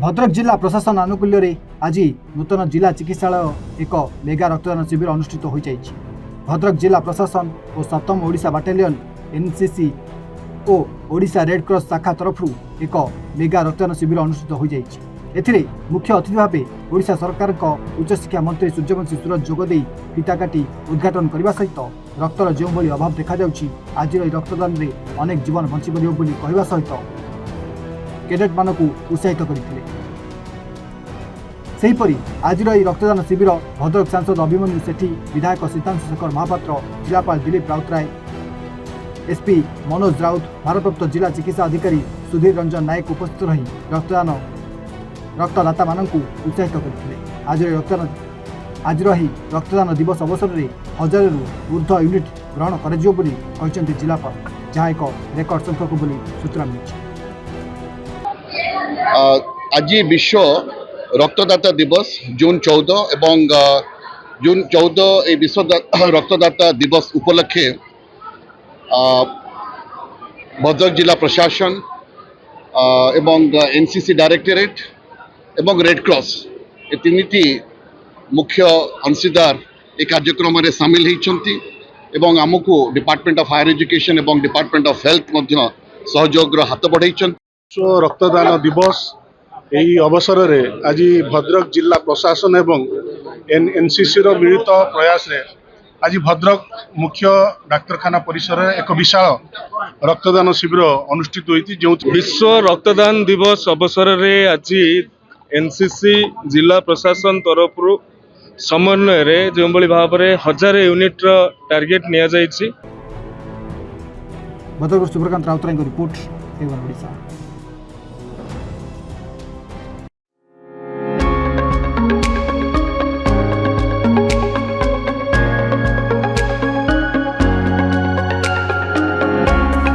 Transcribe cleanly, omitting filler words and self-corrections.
भद्रक जिला प्रशासन आनुकूल्य आज नूतन जिला चिकित्सालय एक मेगा रक्तदान शिविर अनुष्ठित हो जाइछि। भद्रक जिला प्रशासन और 7म ओडिशा बाटालियन एनसीसी और ओडिशा रेड क्रॉस शाखा तरफ एक मेगा रक्तदान शिविर अनुष्ठित हो जाइछि। एथिरे मुख्य अतिथि भाव ओडिशा सरकार उच्च शिक्षा मंत्री सूर्यवंशी सूरज जोगदे फिता काटी उद्घाटन करने सहित रक्तर जो भली अभाव देखा जाउछि आज रक्तदान रे अनेक जीवन बंची परिबो बोली कहवा सहित कैडेट मानकु उत्साहित करथिले। सेहीपरि आज रक्तदान शिविर भद्रक सांसद अभिमन्यु सेठी, विधायक सीतांशु शेखर महापात्र, जिलापाल दिलीप राउतराय, एसपी मनोज राउत, भारप्राप्त जिला चिकित्सा अधिकारी सुधीर रंजन नायक उपस्थित रही रक्तदाता मानकु उत्साहित करथिले। आज रक्तदान दिवस अवसर में 1000 रु ऊर्ध्व यूनिट ग्रहण कर जिलापाल, जहाँ एक रेकर्ड संख्यक बोली सूचना मिली। आज विश्व रक्तदाता दिवस जून 14 एवं जून 14 ए विश्व रक्तदाता दिवस उपलक्षे भद्रक जिला प्रशासन एवं एनसीसी डायरेक्टरेट एवं रेड क्रॉस ए तीन मुख्य अंशीदार ए कार्यक्रम में सामिल होती एवं आमको डिपार्टमेंट ऑफ हायर एजुकेशन एवं डिपार्टमेंट ऑफ हेल्थ सहयोग हाथ बढ़ाई। विश्व रक्तदान दिवस यही अवसर में आज भद्रक जिला प्रशासन एवं एनसीसी मिलित प्रयास रे आज भद्रक मुख्य डाक्तरखाना परिसर एक विशाल रक्तदान शिविर अनुष्ठित होती। जो विश्व रक्तदान दिवस अवसर में आज एनसीसी जिला प्रशासन तरफ समन्वय जो भाव में 1000 यूनिट टार्गेट निया जाइछि। Bhadrak Subrakant Routray report, A1 Odisha.